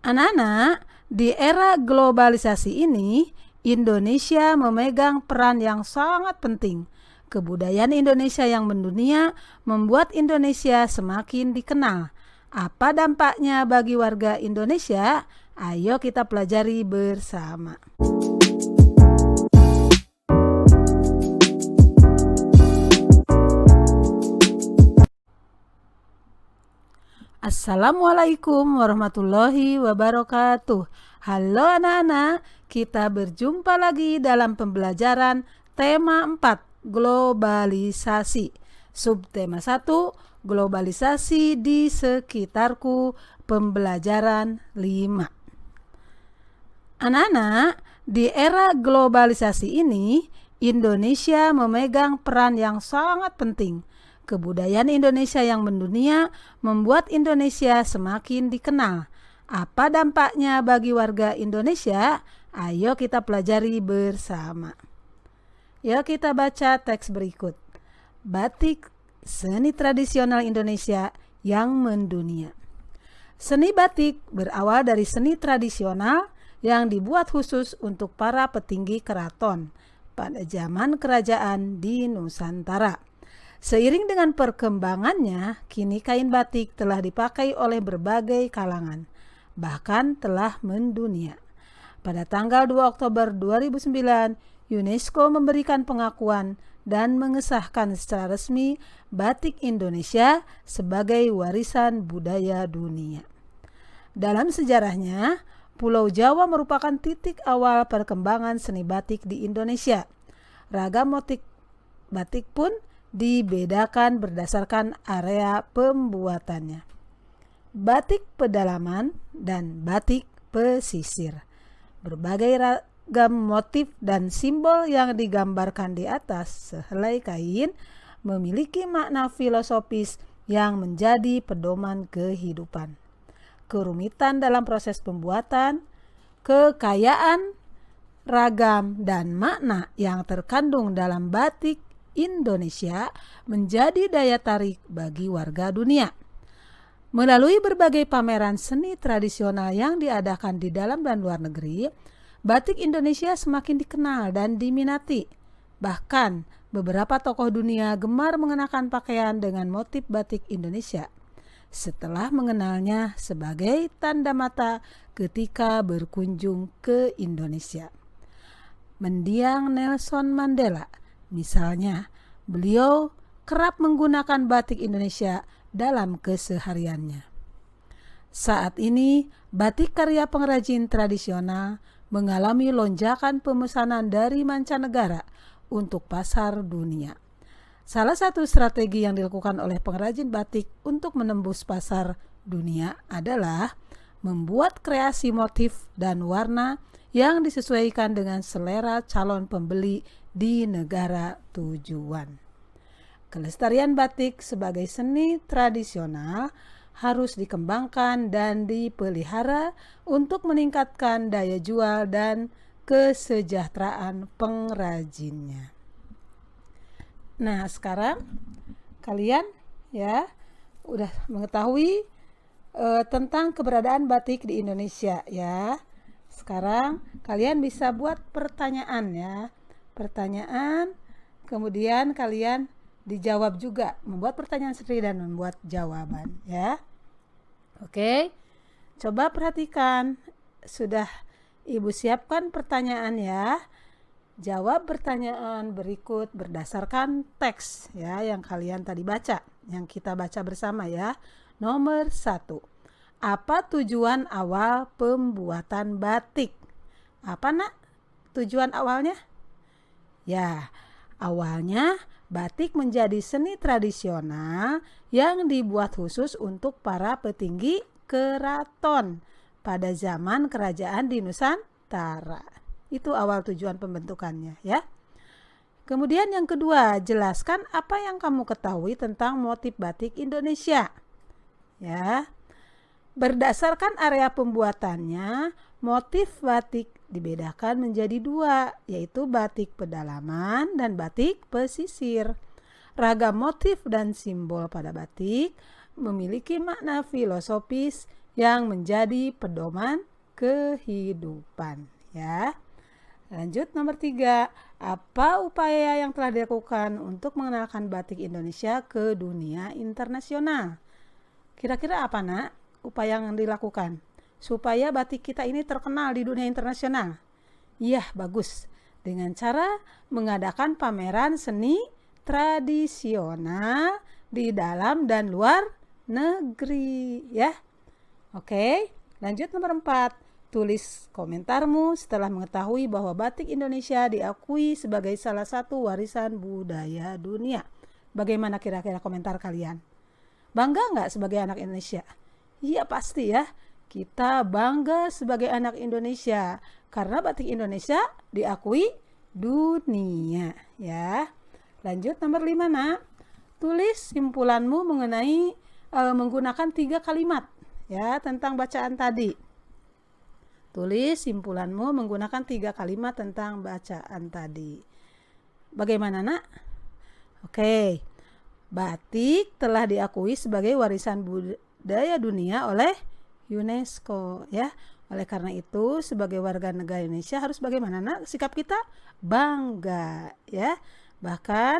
Anak-anak, di era globalisasi ini, Indonesia memegang peran yang sangat penting. Kebudayaan Indonesia yang mendunia membuat Indonesia semakin dikenal. Apa dampaknya bagi warga Indonesia? Ayo kita pelajari bersama. Assalamualaikum warahmatullahi wabarakatuh. Halo anak-anak, kita berjumpa lagi dalam pembelajaran tema 4, globalisasi. Subtema 1, globalisasi di sekitarku, pembelajaran 5. Anak-anak, di era globalisasi ini, Indonesia memegang peran yang sangat penting. Kebudayaan Indonesia yang mendunia membuat Indonesia semakin dikenal. Apa dampaknya bagi warga Indonesia? Ayo kita pelajari bersama. Yuk kita baca teks berikut. Batik, seni tradisional Indonesia yang mendunia. Seni batik berawal dari seni tradisional yang dibuat khusus untuk para petinggi keraton pada zaman kerajaan di Nusantara. Seiring dengan perkembangannya, kini kain batik telah dipakai oleh berbagai kalangan, bahkan telah mendunia. Pada tanggal 2 Oktober 2009, UNESCO memberikan pengakuan dan mengesahkan secara resmi batik Indonesia sebagai warisan budaya dunia. Dalam sejarahnya, Pulau Jawa merupakan titik awal perkembangan seni batik di Indonesia. Ragam motif batik pun dibedakan berdasarkan area pembuatannya. Batik pedalaman dan batik pesisir. Berbagai ragam motif dan simbol yang digambarkan di atas sehelai kain memiliki makna filosofis yang menjadi pedoman kehidupan. Kerumitan dalam proses pembuatan, kekayaan, ragam, dan makna yang terkandung dalam batik Indonesia menjadi daya tarik bagi warga dunia. Melalui berbagai pameran seni tradisional yang diadakan di dalam dan luar negeri, batik Indonesia semakin dikenal dan diminati. Bahkan beberapa tokoh dunia gemar mengenakan pakaian dengan motif batik Indonesia setelah mengenalnya sebagai tanda mata ketika berkunjung ke Indonesia. Mendiang Nelson Mandela misalnya, beliau kerap menggunakan batik Indonesia dalam kesehariannya. Saat ini, batik karya pengrajin tradisional mengalami lonjakan pemesanan dari mancanegara untuk pasar dunia. Salah satu strategi yang dilakukan oleh pengrajin batik untuk menembus pasar dunia adalah membuat kreasi motif dan warna yang disesuaikan dengan selera calon pembeli di negara tujuan. Kelestarian batik sebagai seni tradisional harus dikembangkan dan dipelihara untuk meningkatkan daya jual dan kesejahteraan pengrajinnya. Nah, sekarang kalian ya udah mengetahui tentang keberadaan batik di Indonesia ya. Sekarang kalian bisa buat pertanyaan ya. Pertanyaan, kemudian kalian dijawab juga, membuat pertanyaan sendiri dan membuat jawaban ya. Oke, coba perhatikan, sudah Ibu siapkan pertanyaan ya. Jawab pertanyaan berikut berdasarkan teks ya yang kalian tadi baca, yang kita baca bersama ya. Nomor 1, apa tujuan awal pembuatan batik? Apa nak tujuan awalnya? Ya, awalnya batik menjadi seni tradisional yang dibuat khusus untuk para petinggi keraton pada zaman kerajaan di Nusantara. Itu awal tujuan pembentukannya ya. Kemudian yang kedua, jelaskan apa yang kamu ketahui tentang motif batik Indonesia. Ya. Berdasarkan area pembuatannya, motif batik dibedakan menjadi 2, yaitu batik pedalaman dan batik pesisir. Ragam motif dan simbol pada batik memiliki makna filosofis yang menjadi pedoman kehidupan, ya. Lanjut nomor 3, apa upaya yang telah dilakukan untuk mengenalkan batik Indonesia ke dunia internasional? Kira-kira apa, Nak, upaya yang dilakukan supaya batik kita ini terkenal di dunia internasional? Iya, bagus. Dengan cara mengadakan pameran seni tradisional di dalam dan luar negeri, ya. Oke, lanjut nomor 4. Tulis komentarmu setelah mengetahui bahwa batik Indonesia diakui sebagai salah satu warisan budaya dunia. Bagaimana kira-kira komentar kalian? Bangga nggak sebagai anak Indonesia? Iya pasti ya, kita bangga sebagai anak Indonesia karena batik Indonesia diakui dunia, ya. Lanjut nomor 5, Nak. Tulis simpulanmu mengenai menggunakan 3 kalimat, ya, tentang bacaan tadi. Tulis simpulanmu menggunakan 3 kalimat tentang bacaan tadi. Bagaimana, Nak? Oke. Batik telah diakui sebagai warisan budaya dunia oleh UNESCO, ya. Oleh karena itu, sebagai warga negara Indonesia harus bagaimana, Nak? Sikap kita bangga, ya. Bahkan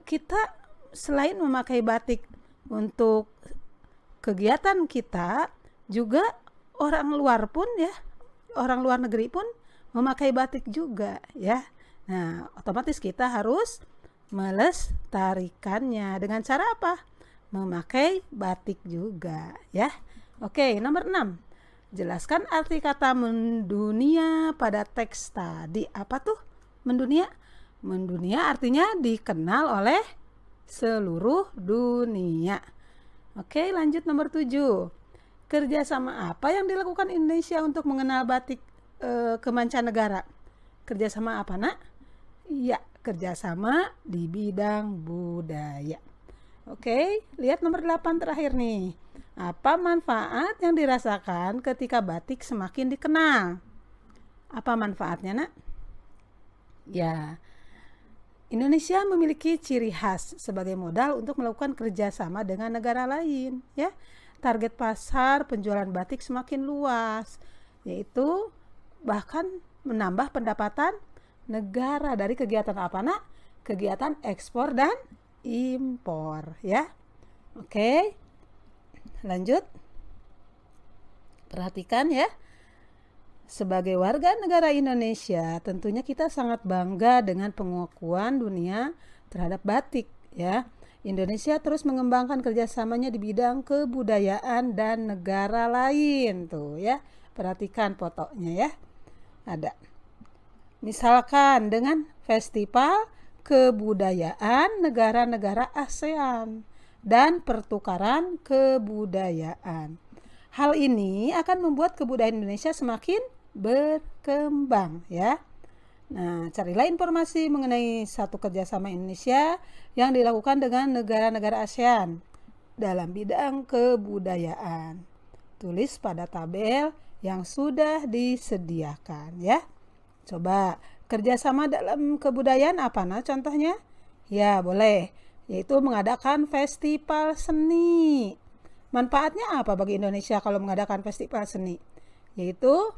kita selain memakai batik untuk kegiatan kita, juga orang luar pun, ya, orang luar negeri pun memakai batik juga, ya. Nah, otomatis kita harus melestarikannya dengan cara apa? Memakai batik juga, ya. Oke, nomor 6. Jelaskan arti kata mendunia pada teks tadi. Apa tuh mendunia? Mendunia artinya dikenal oleh seluruh dunia. Oke, lanjut nomor 7. Kerjasama apa yang dilakukan Indonesia untuk mengenal batik ke mancanegara? Kerjasama apa, Nak? Iya, kerjasama di bidang budaya. Oke, lihat nomor 8 terakhir nih. Apa manfaat yang dirasakan ketika batik semakin dikenal? Apa manfaatnya, Nak? Ya, Indonesia memiliki ciri khas sebagai modal untuk melakukan kerjasama dengan negara lain, ya. Target pasar penjualan batik semakin luas, yaitu bahkan menambah pendapatan negara dari kegiatan apa, Nak? Kegiatan ekspor dan impor, ya. Oke, lanjut. Perhatikan ya. Sebagai warga negara Indonesia, tentunya kita sangat bangga dengan pengakuan dunia terhadap batik, ya. Indonesia terus mengembangkan kerjasamanya di bidang kebudayaan dan negara lain, tuh ya. Perhatikan fotonya ya. Ada. Misalkan dengan festival kebudayaan negara-negara ASEAN dan pertukaran kebudayaan. Hal ini akan membuat kebudayaan Indonesia semakin berkembang, ya. Nah, carilah informasi mengenai satu kerjasama Indonesia yang dilakukan dengan negara-negara ASEAN dalam bidang kebudayaan. Tulis pada tabel yang sudah disediakan, ya. Coba, kerjasama dalam kebudayaan apa, nah contohnya? Ya, boleh, yaitu mengadakan festival seni. Manfaatnya apa bagi Indonesia kalau mengadakan festival seni? Yaitu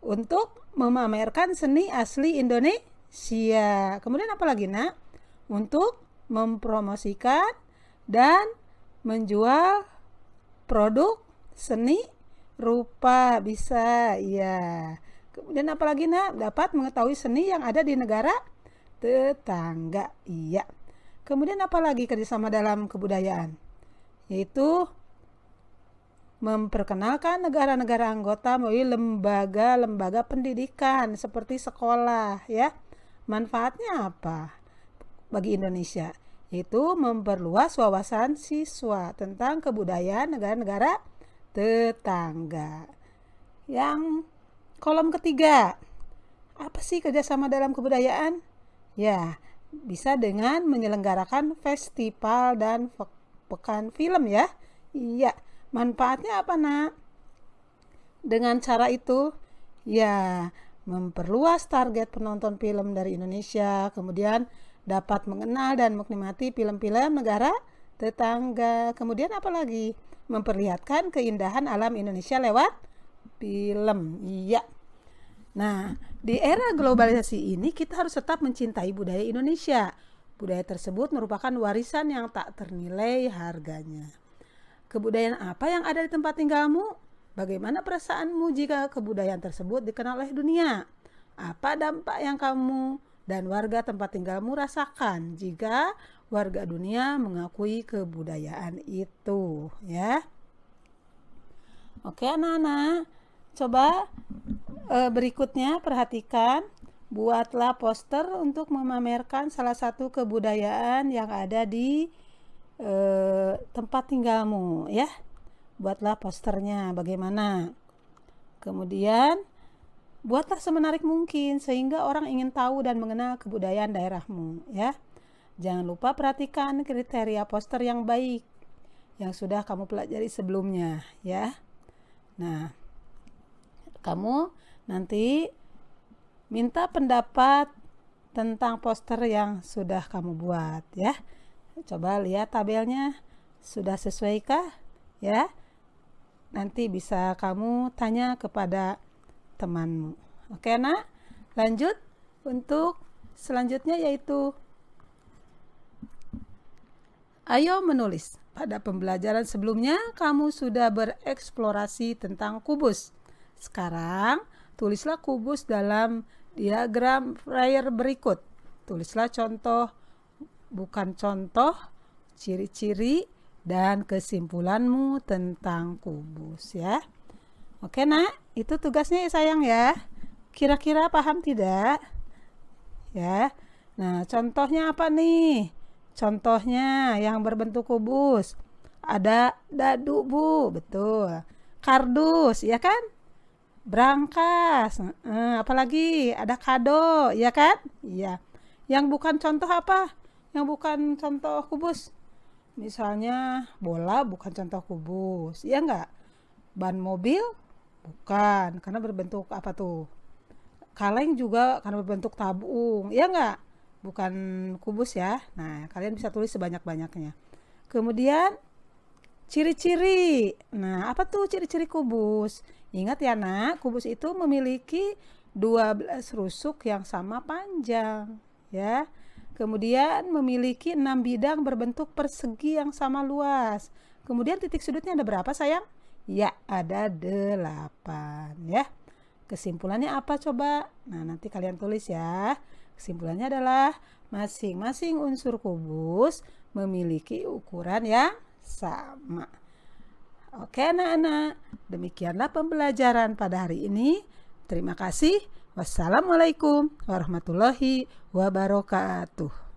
untuk memamerkan seni asli Indonesia. Kemudian apa lagi, Nak? Untuk mempromosikan dan menjual produk seni rupa bisa, ya. Kemudian apa lagi, Nak? Dapat mengetahui seni yang ada di negara tetangga, iya. Kemudian apa lagi kerjasama dalam kebudayaan? Yaitu memperkenalkan negara-negara anggota melalui lembaga-lembaga pendidikan seperti sekolah, ya. Manfaatnya apa bagi Indonesia? Yaitu memperluas wawasan siswa tentang kebudayaan negara-negara tetangga. Yang kolom ketiga, apa sih kerjasama dalam kebudayaan? Ya, bisa dengan menyelenggarakan festival dan pekan film, ya. Iya. Manfaatnya apa, Nak? Dengan cara itu, ya, memperluas target penonton film dari Indonesia, kemudian dapat mengenal dan menikmati film-film negara tetangga. Kemudian apa lagi? memperlihatkan keindahan alam Indonesia lewat film. Iya. Nah, di era globalisasi ini kita harus tetap mencintai budaya Indonesia. Budaya tersebut merupakan warisan yang tak ternilai harganya. Kebudayaan apa yang ada di tempat tinggalmu? Bagaimana perasaanmu jika kebudayaan tersebut dikenal oleh dunia? Apa dampak yang kamu dan warga tempat tinggalmu rasakan jika warga dunia mengakui kebudayaan itu, ya? Oke anak-anak, coba berikutnya perhatikan, buatlah poster untuk memamerkan salah satu kebudayaan yang ada di tempat tinggalmu, ya. Buatlah posternya bagaimana. Kemudian buatlah semenarik mungkin sehingga orang ingin tahu dan mengenal kebudayaan daerahmu, ya. Jangan lupa perhatikan kriteria poster yang baik yang sudah kamu pelajari sebelumnya, ya. Nah, kamu nanti minta pendapat tentang poster yang sudah kamu buat, ya. Coba lihat tabelnya, sudah sesuaikah, ya. Nanti bisa kamu tanya kepada temanmu. Oke nak, lanjut untuk selanjutnya yaitu ayo menulis. Pada pembelajaran sebelumnya kamu sudah bereksplorasi tentang kubus. Sekarang tulislah kubus dalam diagram Freire berikut. Tulislah contoh, bukan contoh, ciri-ciri dan kesimpulanmu tentang kubus, ya. Oke nak, itu tugasnya ya sayang ya. Kira-kira paham tidak? Ya. Nah, contohnya apa nih? Contohnya yang berbentuk kubus. Ada dadu, Bu. Betul. Kardus, ya kan? Brankas. Apalagi ada kado, ya kan? Iya. Yang bukan contoh apa? Yang bukan contoh kubus. Misalnya bola bukan contoh kubus. Iya enggak? Ban mobil bukan, karena berbentuk apa tuh? Kaleng juga karena berbentuk tabung, ya enggak? Bukan kubus ya. Nah, kalian bisa tulis sebanyak-banyaknya. Kemudian ciri-ciri. Nah, apa tuh ciri-ciri kubus? Ingat ya nak, kubus itu memiliki 12 rusuk yang sama panjang, ya. Kemudian memiliki 6 bidang berbentuk persegi yang sama luas. Kemudian titik sudutnya ada berapa sayang? Ya, ada 8, ya. Kesimpulannya apa coba? Nah, nanti kalian tulis ya. Kesimpulannya adalah masing-masing unsur kubus memiliki ukuran yang sama. Oke anak-anak, demikianlah pembelajaran pada hari ini. Terima kasih. Wassalamualaikum warahmatullahi wabarakatuh.